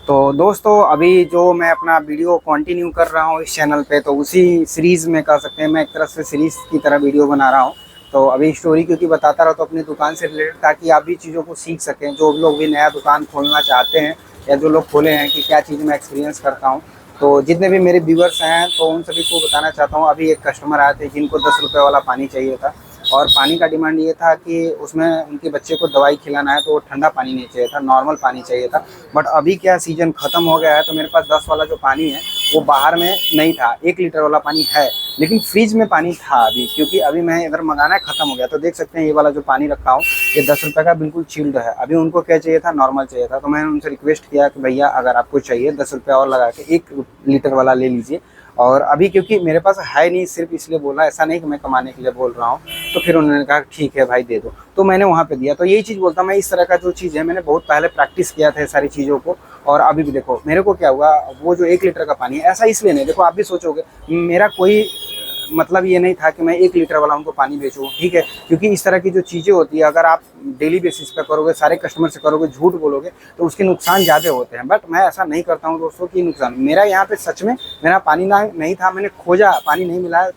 तो दोस्तों अभी जो मैं अपना वीडियो कंटिन्यू कर रहा हूँ इस चैनल पे, तो उसी सीरीज़ में कह सकते हैं मैं एक तरह से सीरीज़ की तरह वीडियो बना रहा हूँ। तो अभी स्टोरी क्योंकि बताता रहा तो अपनी दुकान से रिलेटेड, ताकि आप भी चीज़ों को सीख सकें, जो लोग भी नया दुकान खोलना चाहते हैं या जो लोग खोले हैं कि क्या चीज़ मैं एक्सपीरियंस करता हूँ। तो जितने भी मेरे व्यूवर्स हैं तो उन सभी को बताना चाहता हूँ। अभी एक कस्टमर आए थे जिनको 10 रुपये वाला पानी चाहिए था, और पानी का डिमांड ये था कि उसमें उनके बच्चे को दवाई खिलाना है, तो वो ठंडा पानी नहीं चाहिए था, नॉर्मल पानी चाहिए था। बट अभी क्या सीज़न ख़त्म हो गया है, तो मेरे पास 10 वाला जो पानी है वो बाहर में नहीं था। 1 लीटर वाला पानी है, लेकिन फ्रिज में पानी था अभी, क्योंकि अभी मैं इधर मंगाना है, ख़त्म हो गया। तो देख सकते हैं ये वाला जो पानी रखा हूँ ये 10 रुपये का बिल्कुल चिल्ड है। अभी उनको क्या चाहिए था, नॉर्मल चाहिए था। तो मैंने उनसे रिक्वेस्ट किया कि भैया अगर आपको चाहिए 10 रुपये और लगा के 1 लीटर वाला ले लीजिए। और अभी क्योंकि मेरे पास है नहीं, सिर्फ इसलिए बोला, ऐसा नहीं कि मैं कमाने के लिए बोल रहा हूँ। तो फिर उन्होंने कहा ठीक है भाई दे दो, तो मैंने वहाँ पे दिया। तो यही चीज़ बोलता हूँ मैं, इस तरह का जो चीज़ है मैंने बहुत पहले प्रैक्टिस किया था सारी चीज़ों को। और अभी भी देखो मेरे को क्या हुआ, वो जो 1 लीटर का पानी है, ऐसा इसलिए नहीं, देखो आप भी सोचोगे मेरा कोई मतलब ये नहीं था कि मैं 1 लीटर वाला उनको पानी बेचूँ, ठीक है। क्योंकि इस तरह की जो चीज़ें होती है, अगर आप डेली बेसिस पे करोगे, सारे कस्टमर से करोगे, झूठ बोलोगे, तो उसके नुकसान ज़्यादा होते हैं। बट मैं ऐसा नहीं करता हूँ दोस्तों कि नुकसान, मेरा यहाँ पे सच में मेरा पानी ना नहीं था, मैंने खोजा, पानी नहीं मिला।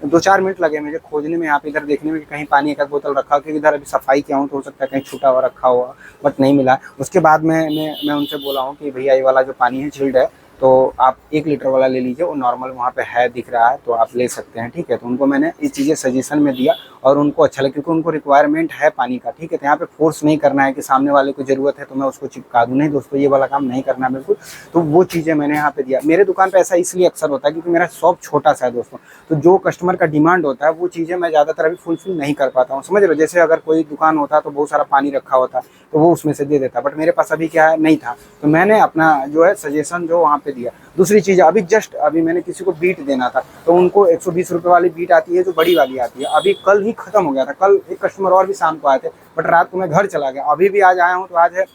2-4 मिनट लगे मुझे खोजने में, यहाँ पे इधर देखने में कि कहीं पानी एक बोतल रखा हो, क्योंकि इधर अभी सफाई किया हूँ तो हो सकता है कहीं छूटा हुआ रखा हुआ, बट नहीं मिला। उसके बाद मैं उनसे बोला हूँ कि भैया ये वाला जो पानी है चिल्ड है, तो आप 1 लीटर वाला ले लीजिए, वो नॉर्मल वहाँ पे है दिख रहा है, तो आप ले सकते हैं, ठीक है। तो उनको मैंने ये चीज़ें सजेशन में दिया और उनको अच्छा लगा, क्योंकि उनको रिक्वायरमेंट है पानी का, ठीक है। तो यहाँ पे फोर्स नहीं करना है कि सामने वाले को ज़रूरत है तो मैं उसको चिपका दूँ, नहीं दोस्तों, ये वाला काम नहीं करना बिल्कुल। तो वो चीज़ें मैंने यहाँ पे दिया। मेरे दुकान पर ऐसा इसलिए अक्सर होता है क्योंकि मेरा शॉप छोटा सा है दोस्तों, तो जो कस्टमर का डिमांड होता है वो चीज़ें मैं ज़्यादातर अभी फुलफिल नहीं कर पाता हूँ, समझ रहे हो। जैसे अगर कोई दुकान होता तो बहुत सारा पानी रखा होता तो वो उसमें से दे देता, बट मेरे पास अभी क्या है, नहीं था, तो मैंने अपना जो है सजेशन जो वहाँ पे दिया। दूसरी चीज़, अभी जस्ट अभी मैंने किसी को बीट देना था, तो उनको 120 रुपये वाली बीट आती है, जो बड़ी वाली आती है, अभी कल ही खत्म हो गया था। कल एक कस्टमर और भी शाम को आए थे, बट रात को मैं घर चला गया। अभी भी आज आया हूँ, तो आज है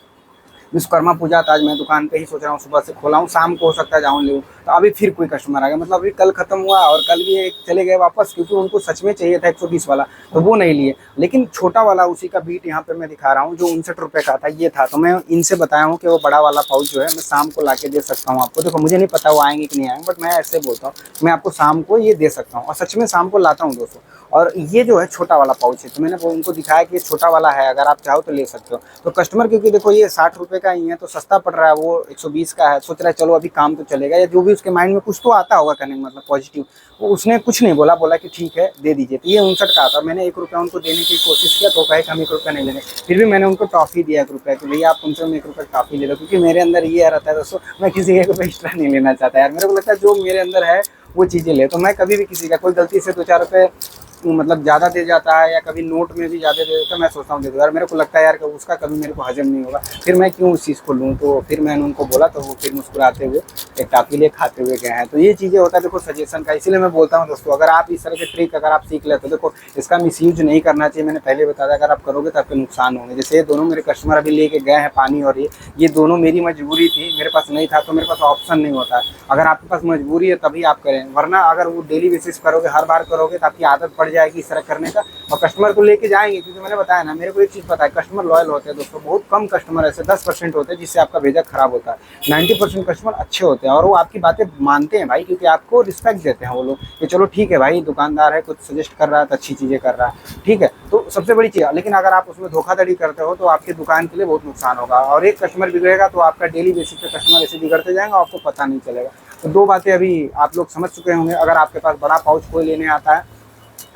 विश्वकर्मा पूजा, तो आज मैं दुकान पे ही सोच रहा हूँ सुबह से खोला हूँ, शाम को हो सकता है जाऊँ ले। तो अभी फिर कोई कस्टमर आ गया, मतलब अभी कल खत्म हुआ और कल भी एक चले गए वापस, क्योंकि उनको सच में चाहिए था 120 वाला, तो वो नहीं लिए। लेकिन छोटा वाला उसी का बीट यहाँ पे मैं दिखा रहा हूँ, जो 59 रुपये का था, ये था। तो मैं इनसे बताया हूँ कि वो बड़ा वाला पाउच जो है मैं शाम को ला के दे सकता हूँ आपको। देखो मुझे नहीं पता वो आएंगे कि नहीं आएंगे, बट मैं ऐसे बोलता हूँ मैं आपको शाम को ये दे सकता हूँ, और सच में शाम को लाता हूँ दोस्तों। और ये जो है छोटा वाला पाउच है, तो मैंने वो उनको दिखाया कि ये छोटा वाला है, अगर आप चाहो तो ले सकते हो। तो कस्टमर, क्योंकि देखो ये 60 रुपये का ही है तो सस्ता पड़ रहा है, वो 120 का है, सोच रहा है चलो अभी काम तो चलेगा, या जो भी उसके माइंड में कुछ तो आता होगा करने का मतलब पॉजिटिव। वो उसने कुछ नहीं बोला, बोला कि ठीक है दे दीजिए। तो ये 59 का था, मैंने 1 रुपया उनको देने की कोशिश किया, तो कहे कि हम 1 रुपया नहीं लेंगे। फिर भी मैंने उनको टॉफ़ी दिया 1 रुपया, कि भैया आप कम से कम 1 रुपया टॉफ़ी ले लो, क्योंकि मेरे अंदर ये रहता है दोस्तों, मैं किसी का 1 रुपया एक्स्ट्रा नहीं लेना चाहता यार। मेरे को लगता है जो मेरे अंदर है वो चीज़ें ले, तो मैं कभी भी किसी का कोई गलती से 2-4 रुपये मतलब ज़्यादा दे जाता है, या कभी नोट में भी ज़्यादा दे देता है, मैं सोचता हूँ दे दो यार, मेरे को लगता है यार कि उसका कभी मेरे को हजम नहीं होगा, फिर मैं क्यों उस चीज़ को लूँ। तो फिर मैंने उनको बोला, तो वो फिर मुस्कुराते हुए एक टाफी ले खाते हुए गए हैं। तो ये चीज़ें होता है देखो सजेशन का, इसीलिए मैं बोलता हूँ दोस्तों, अगर आप इस तरह के ट्रिक अगर आप सीख लेते हो, देखो इसका मिसयूज नहीं करना चाहिए। मैंने पहले बताया, अगर आप करोगे तो आपके नुकसान होंगे। जैसे ये दोनों मेरे कस्टमर अभी लेके गए हैं पानी, और ये दोनों मेरी मजबूरी थी, मेरे पास नहीं था, तो मेरे पास ऑप्शन नहीं होता है। अगर आपके पास मजबूरी है तभी आप करें, वरना अगर वो डेली बेसिस करोगे, हर बार करोगे, तो आपकी आदत पड़ जाएगी इस तरह करने का, और कस्टमर को लेके जाएंगे। क्योंकि मैंने बताया ना, मेरे को एक चीज़ पता है, कस्टमर लॉयल होते हैं दोस्तों। बहुत कम कस्टमर ऐसे 10% होते हैं जिससे आपका भेजा खराब होता है। 90% कस्टमर अच्छे होते हैं, और वो आपकी बातें मानते हैं भाई, क्योंकि आपको रिस्पेक्ट देते हैं वो लोग, कि चलो ठीक है भाई दुकानदार है, कुछ सजेस्ट कर रहा है तो अच्छी चीज़ें कर रहा है, ठीक है। तो सबसे बड़ी चीज़, लेकिन अगर आप उसमें धोखाधड़ी करते हो तो आपकी दुकान के लिए बहुत नुकसान होगा, और एक कस्टमर बिगड़ेगा तो आपका डेली बेसिस पे कस्टमर ऐसे बिगड़ते जाएंगे, आपको पता नहीं चलेगा। तो 2 बातें अभी आप लोग समझ चुके होंगे। अगर आपके पास बड़ा पाउच कोई लेने आता है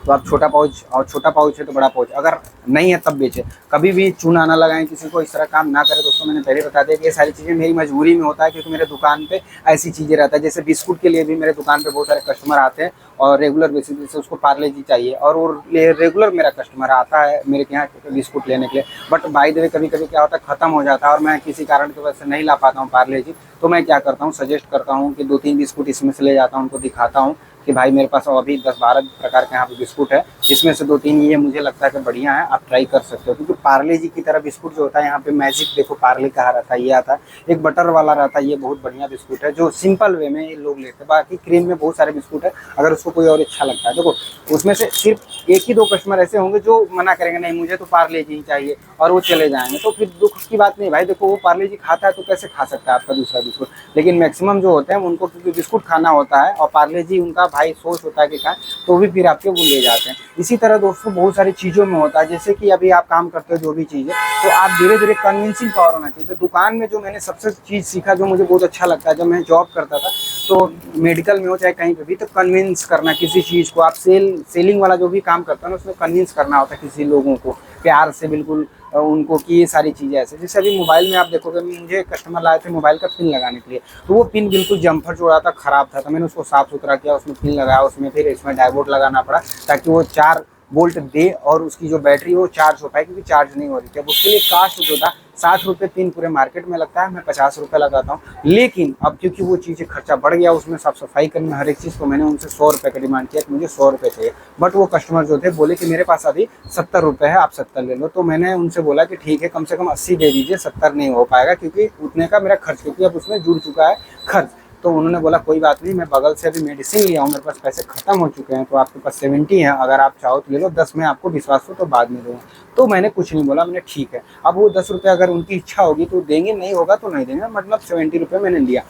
तो आप छोटा पाउच, और छोटा पाउच है तो बड़ा पाउच, अगर नहीं है तब बेचें। कभी भी चूना ना लगाएं किसी को, इस तरह काम ना करें दोस्तों। मैंने पहले बता दिया कि ये सारी चीज़ें मेरी मजबूरी में होता है, क्योंकि मेरे दुकान पे ऐसी चीज़ें रहता है। जैसे बिस्कुट के लिए भी मेरे दुकान पे बहुत सारे कस्टमर आते हैं, और रेगुलर बेसिस जैसे उसको पार्ले जी चाहिए, और वो रेगुलर मेरा कस्टमर आता है मेरे के यहाँ बिस्कुट लेने के लिए। बट बाय द वे कभी कभी क्या होता है, ख़त्म हो जाता है, और मैं किसी कारण की वजह से नहीं ला पाता हूँ पार्ले जी। तो मैं क्या करता हूँ, सजेस्ट करता हूँ कि 2-3 बिस्कुट इसमें से ले जाता हूँ, उनको दिखाता हूँ कि भाई मेरे पास अभी 10-12 प्रकार के यहाँ पे बिस्कुट बिस्कुट है, इसमें से 2-3 ये मुझे लगता है कि बढ़िया है, आप ट्राई कर सकते हो। क्योंकि पार्ले जी की तरह बिस्कुट जो होता है यहाँ पे मैजिक देखो पार्ले कहा रहता है, ये आता है, एक बटर वाला रहता है, ये बहुत बढ़िया बिस्कुट है जो सिंपल वे में लोग लेते हैं। बाकी क्रीम में बहुत सारे बिस्कुट है, अगर उसको कोई और अच्छा लगता है, देखो उसमें से सिर्फ 1 ही 2 कस्टमर ऐसे होंगे जो मना करेंगे नहीं मुझे तो पार्ले जी ही चाहिए और वो चले जाएंगे, तो फिर दुख की बात नहीं भाई। देखो वो पार्ले जी खाता है तो कैसे खा सकता है आपका दूसरा बिस्कुट, लेकिन मैक्सिमम जो होते हैं उनको क्योंकि बिस्कुट खाना होता है और पार्ले जी उनका भाई सोच होता है कि खाएं, तो भी फिर आपके वो ले जाते हैं। इसी तरह दोस्तों बहुत सारी चीज़ों में होता है, जैसे कि अभी आप काम करते हो जो भी चीज़ है, तो आप धीरे धीरे कन्विंसिंग पावर होना चाहिए। तो दुकान में जो मैंने सबसे चीज़ सीखा जो मुझे बहुत अच्छा लगता है, जब मैं जॉब करता था तो मेडिकल में हो चाहे कहीं पे भी, तो कन्विंस करना किसी चीज़ को, आप सेलिंग वाला जो भी काम करता है ना उसमें कन्विंस करना होता है किसी लोगों को प्यार से बिल्कुल उनको कि ये सारी चीज़ें ऐसे। जैसे अभी मोबाइल में आप देखोगे, मुझे कस्टमर लाए थे मोबाइल का पिन लगाने के लिए, तो वो पिन बिल्कुल जम्फर जोड़ा था, ख़राब था, तो मैंने उसको साफ़ सुथरा किया, उसमें पिन लगाया, उसमें फिर इसमें डाइवोर्ट लगाना पड़ा ताकि वो 4 वोल्ट दे और उसकी जो बैटरी वो चार्ज हो पाए, क्योंकि चार्ज नहीं हो रही थी। अब उसके लिए कास्ट जो था 60 रुपये पिन पूरे मार्केट में लगता है, मैं 50 रुपये लगाता हूँ। लेकिन अब क्योंकि वो चीज़ें खर्चा बढ़ गया, उसमें साफ सफाई करना हर एक चीज़, तो मैंने उनसे 100 रुपये का डिमांड किया कि मुझे 100 रुपये चाहिए। बट वो कस्टमर जो थे बोले कि मेरे पास अभी 70 रुपये है, आप 70 ले लो। तो मैंने उनसे बोला कि ठीक है कम से कम 80 दे दीजिए, 70 नहीं हो पाएगा क्योंकि उतने का मेरा खर्च, क्योंकि अब उसमें जुड़ चुका है खर्च। तो उन्होंने बोला कोई बात नहीं, मैं बगल से अभी मेडिसिन लिया हूँ, मेरे पास पैसे खत्म हो चुके हैं, तो आपके पास 70 है, अगर आप चाहो तो ले लो, 10 में आपको विश्वास हो तो बाद में दूँगा। तो मैंने कुछ नहीं बोला, मैंने ठीक है। अब वो 10 रुपये अगर उनकी इच्छा होगी तो देंगे, नहीं होगा तो नहीं देंगे, मतलब 70 रुपये मैंने लिया।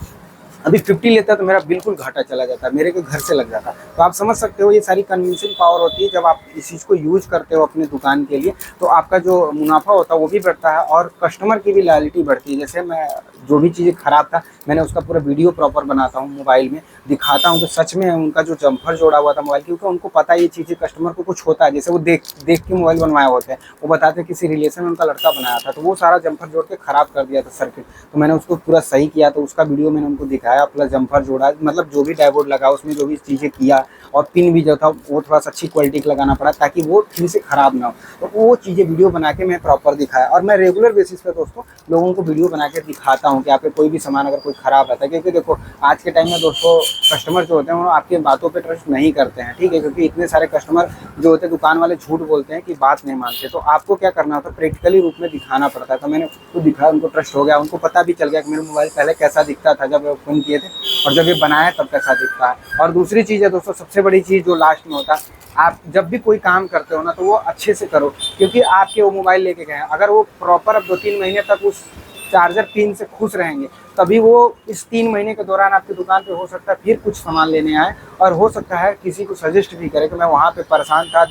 अभी 50 लेता तो मेरा बिल्कुल घाटा चला जाता, मेरे को घर से लग जाता। तो आप समझ सकते हो ये सारी कन्विंसिंग पावर होती है, जब आप इस चीज़ को यूज़ करते हो अपने दुकान के लिए तो आपका जो मुनाफा होता है वो भी बढ़ता है और कस्टमर की भी लॉयल्टी बढ़ती है। जैसे मैं जो भी चीज़ें ख़राब था मैंने उसका पूरा वीडियो प्रॉपर बनाता हूँ, मोबाइल में दिखाता हूँ कि सच में उनका जो जम्फर जोड़ा हुआ था मोबाइल, क्योंकि उनको पता है ये चीज़ें कस्टमर को कुछ होता है, जैसे वो देख के मोबाइल बनवाए होते हैं, वो बताते हैं किसी रिलेशन में उनका लड़का बनाया था, तो वो सारा जम्फर जोड़ के ख़राब कर दिया था सर्किट, तो मैंने उसको पूरा सही किया, तो उसका वीडियो मैंने उनको दिखाया, प्लस जम्फर जोड़ा, मतलब जो भी डाइवोड लगा उसमें जो भी चीज़ें किया, और पिन भी जो था वो थोड़ा सा अच्छी क्वालिटी का लगाना पड़ा ताकि वो फिर से ख़राब ना हो। तो वो चीज़ें वीडियो बना के मैं प्रॉपर दिखाया, और मैं रेगुलर बेसिस पे दोस्तों लोगों को वीडियो बना के दिखाता हूँ कि आपके कोई भी सामान अगर कोई ख़राब रहता है, क्योंकि देखो आज के टाइम में दोस्तों कस्टमर जो होते हैं वो आपकी बातों पे ट्रस्ट नहीं करते हैं, ठीक है, क्योंकि इतने सारे कस्टमर जो होते हैं दुकान वाले झूठ बोलते हैं कि बात नहीं मानते। तो आपको क्या करना होता है, प्रैक्टिकली रूप में दिखाना पड़ता है। तो मैंने उसको दिखाया, उनको ट्रस्ट हो गया, उनको पता भी चल गया कि मेरा मोबाइल पहले कैसा दिखता था जब ओपन किए थे और जब ये बनाया तब कैसा दिखता है। और दूसरी चीज़ है दोस्तों, सबसे बड़ी चीज़ जो लास्ट में होता है, आप जब भी कोई काम करते हो ना तो वो अच्छे से करो, क्योंकि आपके वो मोबाइल लेके गए हैं, अगर वो प्रॉपर अब 2-3 महीने तक उस चार्जर पिन से खुश रहेंगे तभी वो इस 3 महीने के दौरान आपकी दुकान पे हो सकता है फिर कुछ सामान लेने आए, और हो सकता है किसी को सजेस्ट भी करे कि मैं वहाँ पे परेशान था,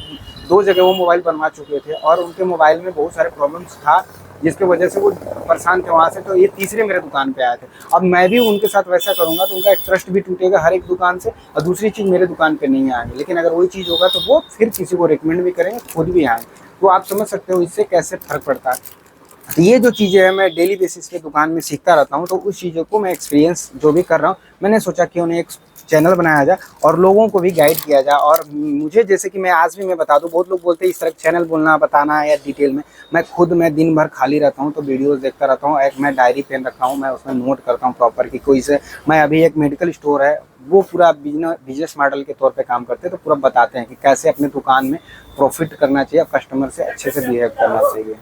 2 जगह वो मोबाइल बनवा चुके थे और उनके मोबाइल में बहुत सारे प्रॉब्लम्स था जिसकी वजह से वो परेशान थे वहाँ से, तो ये तीसरे मेरे दुकान पे आए थे। अब मैं भी उनके साथ वैसा करूँगा तो उनका एक ट्रस्ट भी टूटेगा हर एक दुकान से, और दूसरी चीज़ मेरे दुकान पे नहीं आएंगे, लेकिन अगर वही चीज़ होगा तो वो फिर किसी को रिकमेंड भी करेंगे, खुद भी आएंगे। तो आप समझ सकते हो इससे कैसे फ़र्क पड़ता है। तो ये जो चीज़ें हैं मैं डेली बेसिस पे दुकान में सीखता रहता हूँ, तो उस चीज़ों को मैं एक्सपीरियंस जो भी कर रहा हूँ मैंने सोचा कि उन्हें एक चैनल बनाया जाए और लोगों को भी गाइड किया जाए। और मुझे जैसे कि मैं आज भी मैं बता दूं, बहुत लोग बोलते हैं इस तरह चैनल बोलना बताना है या डिटेल में, मैं दिन भर खाली रहता हूं तो वीडियोस देखता रहता हूं। एक मैं डायरी पेन रखा हूं, मैं उसमें नोट करता हूं प्रॉपर कि कोई से मैं अभी एक मेडिकल स्टोर है वो पूरा बिजनेस मॉडल के तौर पे काम करते हैं, तो पूरा बताते हैं कि कैसे अपने दुकान में प्रॉफिट करना चाहिए, कस्टमर से अच्छे से बिहेव करना चाहिए।